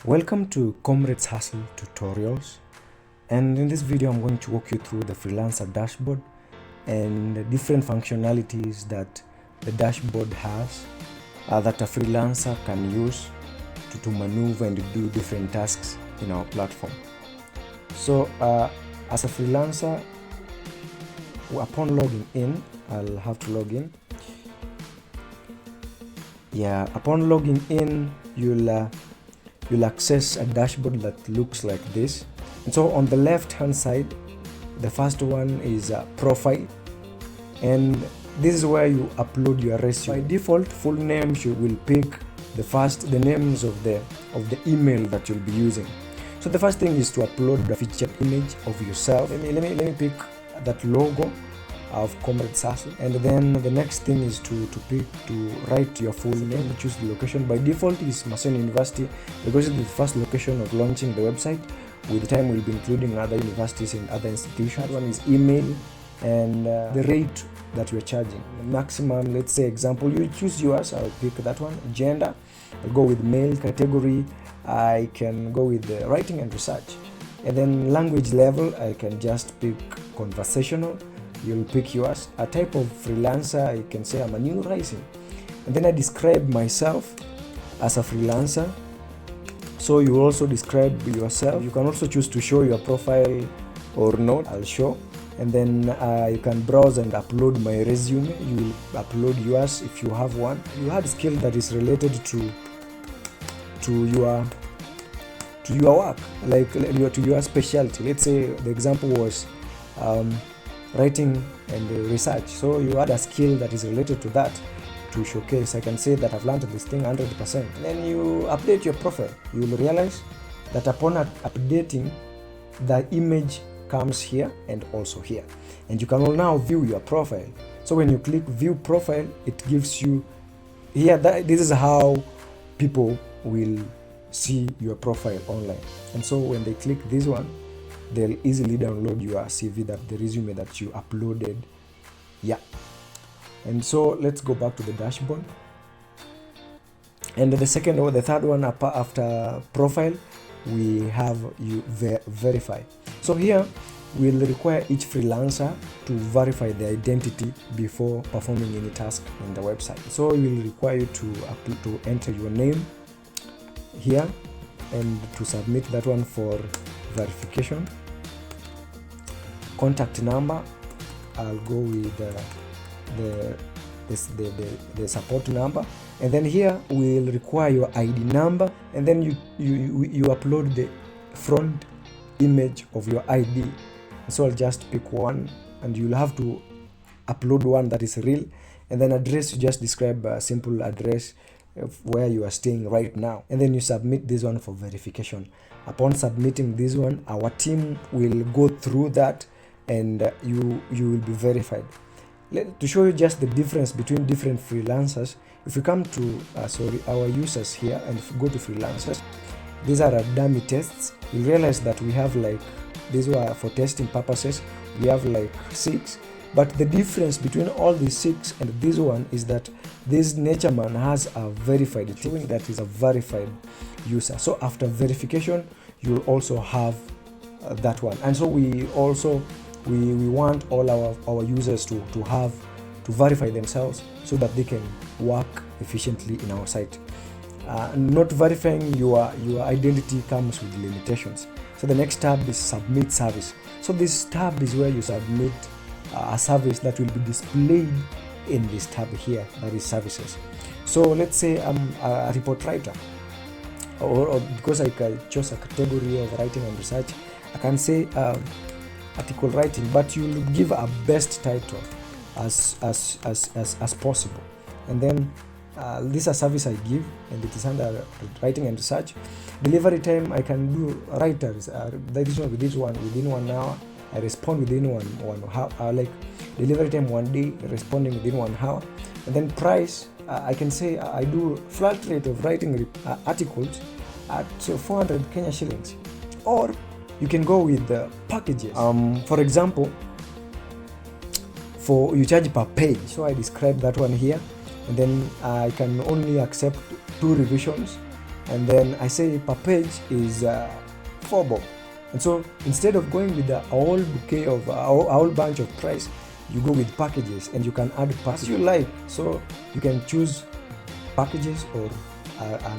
Welcome to Comrades Hustle tutorials, and in this video I'm going to walk you through the Freelancer dashboard and the different functionalities that the dashboard has that a freelancer can use to maneuver and do different tasks in our platform. So as a freelancer, upon logging in, I'll have to log in. Upon logging in, you'll access a dashboard that looks like this. And so on the left hand side, the first one is profile, and this is where you upload your resume. By default, full names you will pick the names of the email that you'll be using. So the first thing is to upload the featured image of yourself. Let me pick that logo of Comrades Hustle, and then the next thing is to write your full name. Choose the location. By default is Maseno University because it's the first location of launching the website. With time we'll be including other universities and other institutions. One is email and the rate that you're charging. The maximum, let's say example, you choose yours. I'll pick that one. Gender, I'll go with male. Category, I can go with the writing and research. And then language level, I can just pick conversational. You'll pick yours. A type of freelancer, I can say I'm a new rising. And then I describe myself as a freelancer. So you also describe yourself. You can also choose to show your profile or not. I'll show. And then you can browse and upload my resume. You will upload yours if you have one. You had a skill that is related to your work, like to your specialty. Let's say the example was writing and research. So you had a skill that is related to that to showcase. I can say that I've learned this thing 100%. Then you update your profile. You will realize that upon updating, the image comes here and also here. And you can now view your profile. So when you click view profile, it gives you here. This is how people will see your profile online. And so when they click this one, they'll easily download your CV, the resume that you uploaded. And so let's go back to the dashboard. And the second or the third one after profile, we have you verify. So here we'll require each freelancer to verify their identity before performing any task on the website. So we'll require you to enter your name here and to submit that one for verification. Contact number, I'll go with the support number, and then here we'll require your ID number, and then you upload the front image of your ID. So I'll just pick one, and you'll have to upload one that is real, and then address, you just describe a simple address of where you are staying right now, and then you submit this one for verification. Upon submitting this one, our team will go through that and you will be verified. To show you just the difference between different freelancers, if you come to our users here and if you go to freelancers, these are our dummy tests. You realize that we have like, these were for testing purposes, we have like 6. But the difference between all these 6 and this one is that this NatureMan has a verified, showing that is a verified user. So after verification, you'll also have that one. And so we want all our users to verify themselves so that they can work efficiently in our site. Not verifying your identity comes with limitations. So the next tab is submit service. So this tab is where you submit a service that will be displayed in this tab here, that is services. So let's say I'm a report writer, or because I chose a category of writing and research, I can say article writing, but you'll give a best title as possible. And then this is a service I give, and it is under writing and research. Delivery time, I can do writers within 1 hour. I respond within one hour, like delivery time 1 day, responding within 1 hour. And then price, I can say I do flat rate of writing articles at 400 Kenya shillings, or you can go with the packages. For example, you charge per page. So I describe that one here, and then I can only accept 2 revisions and then I say per page is 4 bob. And so instead of going with the whole bouquet of a whole bunch of price, you go with packages, and you can add packages you like. So you can choose packages or a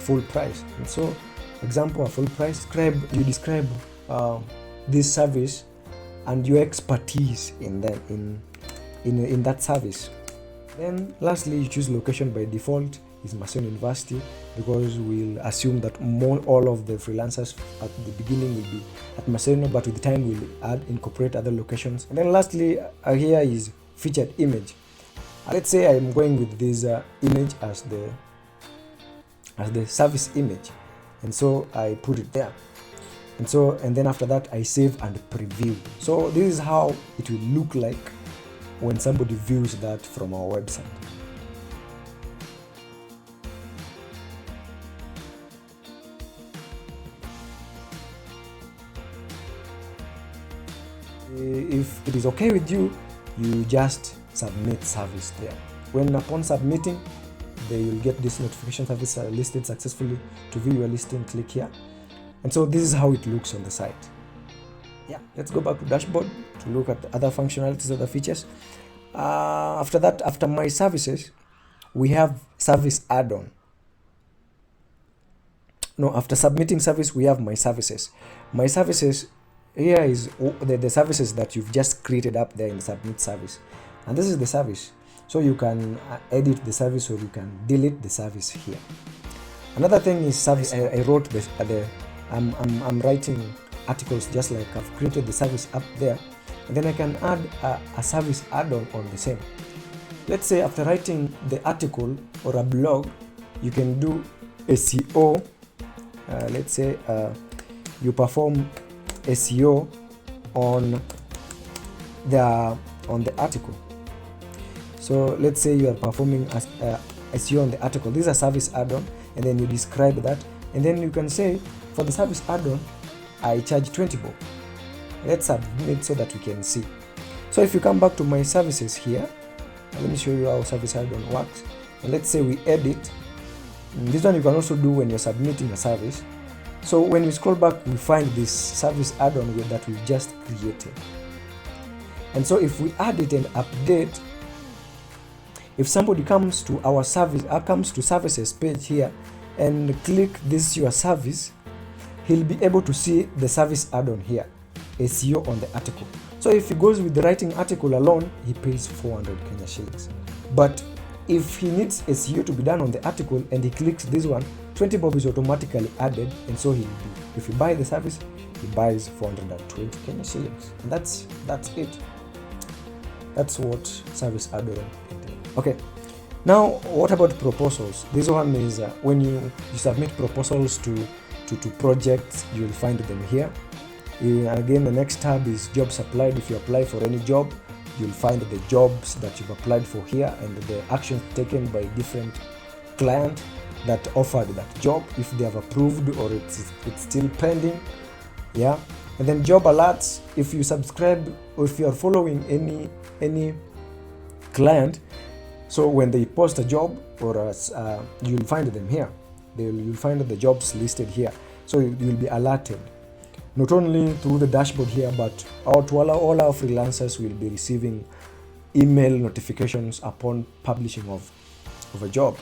full price. And so, example, a full price, you describe this service and your expertise in that service. Then lastly, you choose location. By default is Maseno University, because we'll assume that all of the freelancers at the beginning will be at Maseno, but with time we'll incorporate other locations. And then lastly, here is featured image. Let's say I'm going with this image as the service image, and so I put it there. And then after that I save and preview. So this is how it will look like when somebody views that from our website. If it is okay with you, you just submit service there. When upon submitting, they will get this notification: service listed successfully. To view your listing, click here. And so this is how it looks on the site. Yeah, let's go back to dashboard to look at the other functionalities, other features. After that, after my services, we have service add-on. No, after submitting service, we have my services. My services, here is the services that you've just created up there in submit service. And this is the service. So you can edit the service, or you can delete the service here. Another thing is service. I wrote I'm writing articles, just like I've created the service up there, and then I can add a service add-on on the same. Let's say after writing the article or a blog, you can do SEO. Let's say you perform SEO on the article. So let's say you are performing SEO on the article. This is a service add-on, and then you describe that, and then you can say, for the service add-on, I charge 20 bob. Let's submit so that we can see. So if you come back to my services here, let me show you how service add-on works. And let's say we edit. This one you can also do when you're submitting a service. So when we scroll back, we find this service add-on that we just created. And so if we add it and update, if somebody comes to our service, comes to services page here and click this your service, he'll be able to see the service add-on here, SEO on the article. So if he goes with the writing article alone, he pays 400 Kenya shillings. But if he needs SEO to be done on the article and he clicks this one, 20 bob is automatically added, and so if he buys the service, he buys 420 Kenya shillings. And that's it. That's what service add-on entails. Okay. Now, what about proposals? This one is when you submit proposals to projects, you'll find them here. Again, the next tab is jobs applied. If you apply for any job, you'll find the jobs that you've applied for here and the actions taken by different clients that offered that job, if they have approved or it's still pending. Yeah. And then job alerts. If you subscribe or if you are following any client, so when they post a job or you'll find them here. You'll find the jobs listed here, so you'll be alerted not only through the dashboard here, but all our freelancers will be receiving email notifications upon publishing of a job.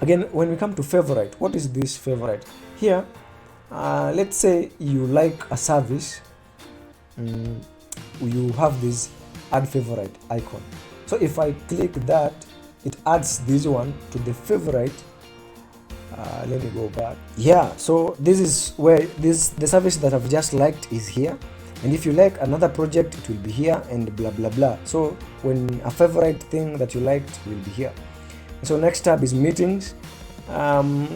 Again, when we come to favorite, what is this favorite? Here, let's say you like a service, you have this add favorite icon. So if I click that, it adds this one to the favorite. Let me go back. Yeah, so this is where the service that I've just liked is here, and if you like another project, it will be here, and blah blah blah. So when a favorite thing that you liked will be here. So next tab is meetings.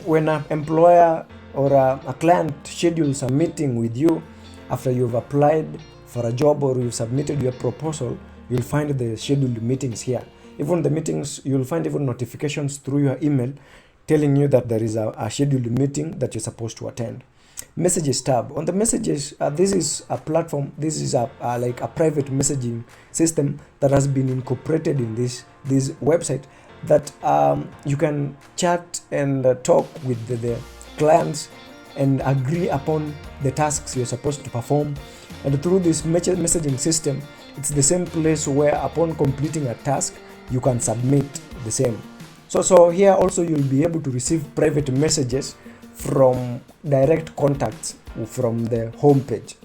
When an employer or a client schedules a meeting with you after you've applied for a job or you've submitted your proposal, you'll find the scheduled meetings here. Even the meetings, you'll find even notifications through your email telling you that there is a scheduled meeting that you're supposed to attend. Messages tab. On the messages, this is a platform, this is like a private messaging system that has been incorporated in this website, that you can chat and talk with the clients and agree upon the tasks you're supposed to perform. And through this messaging system, it's the same place where upon completing a task, you can submit the same. So here also you'll be able to receive private messages from direct contacts from the homepage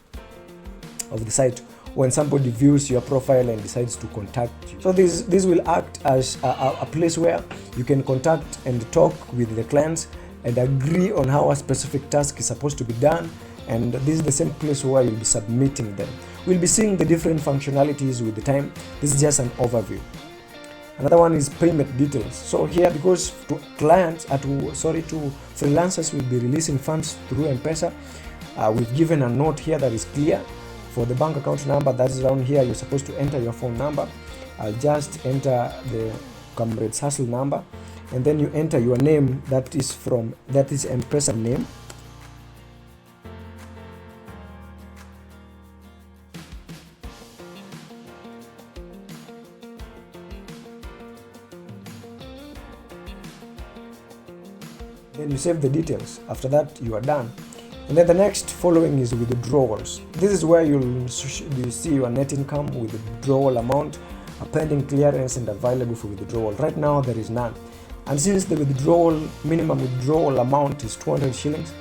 of the site when somebody views your profile and decides to contact you. So this will act as a place where you can contact and talk with the clients and agree on how a specific task is supposed to be done, and this is the same place where you'll be submitting them. We'll be seeing the different functionalities with the time. This is just an overview. Another one is payment details. So here, because to clients, to freelancers will be releasing funds through M-Pesa, we've given a note here that is clear. For the bank account number that is down here, you're supposed to enter your phone number. I'll just enter the Comrades Hustle number, and then you enter your name that is M-Pesa name. Then you save the details. After that, you are done. And then the next following is withdrawals. This is where you see your net income, withdrawal amount, a pending clearance, and available for withdrawal. Right now there is none. And since the minimum withdrawal amount is 200 shillings,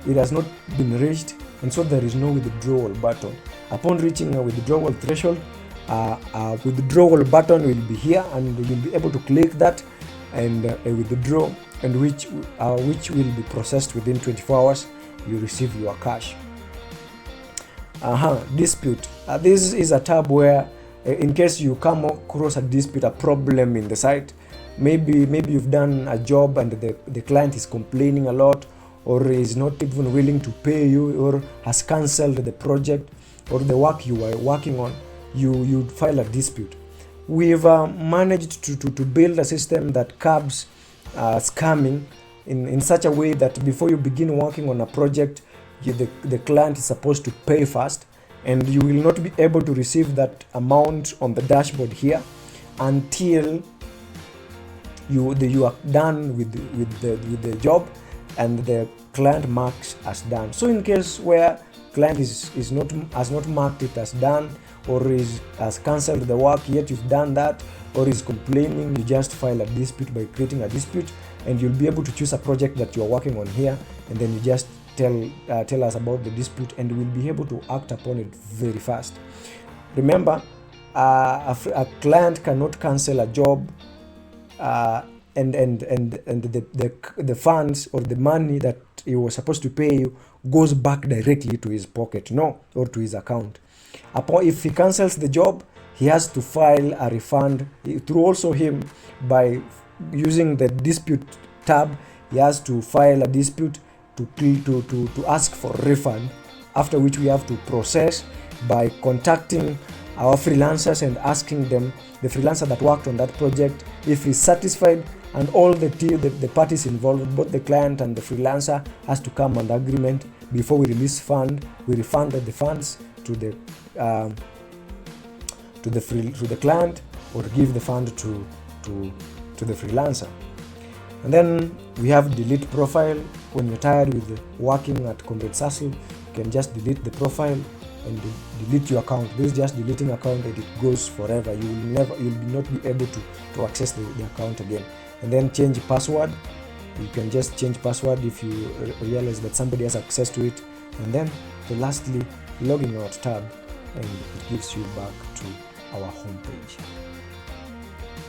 it has not been reached, and so there is no withdrawal button. Upon reaching a withdrawal threshold, a withdrawal button will be here, and you'll be able to click that and withdraw, and which will be processed within 24 hours. You receive your cash. Dispute. This is a tab where, in case you come across a dispute, a problem in the site, maybe you've done a job and the client is complaining a lot, or is not even willing to pay you, or has cancelled the project or the work you were working on, you file a dispute. We've managed to build a system that curbs scamming in such a way that before you begin working on a project, the client is supposed to pay first, and you will not be able to receive that amount on the dashboard here until you are done with the job and the client marks as done. So in case where client has not marked it as done, or has cancelled the work, yet you've done that, or is complaining, you just file a dispute by creating a dispute, and you'll be able to choose a project that you're working on here, and then you just tell us about the dispute, and we'll be able to act upon it very fast. Remember, a client cannot cancel a job and the funds or the money that he was supposed to pay you goes back directly to his pocket, or to his account. If he cancels the job, he has to file a refund through also him by using the dispute tab. He has to file a dispute to ask for refund, after which we have to process by contacting our freelancers and asking them, the freelancer that worked on that project, if he's satisfied, and all the parties involved, both the client and the freelancer, has to come under agreement before we release fund. We refunded the funds to the client, or give the fund to the freelancer. And then we have delete profile. When you're tired with working at Comrades Hustle, you can just delete the profile and delete your account. This is just deleting account, and it goes forever. You'll not be able to access the account again. And then change password. You can just change password if you realize that somebody has access to it. And then lastly, logging out tab, and it gives you back to our homepage.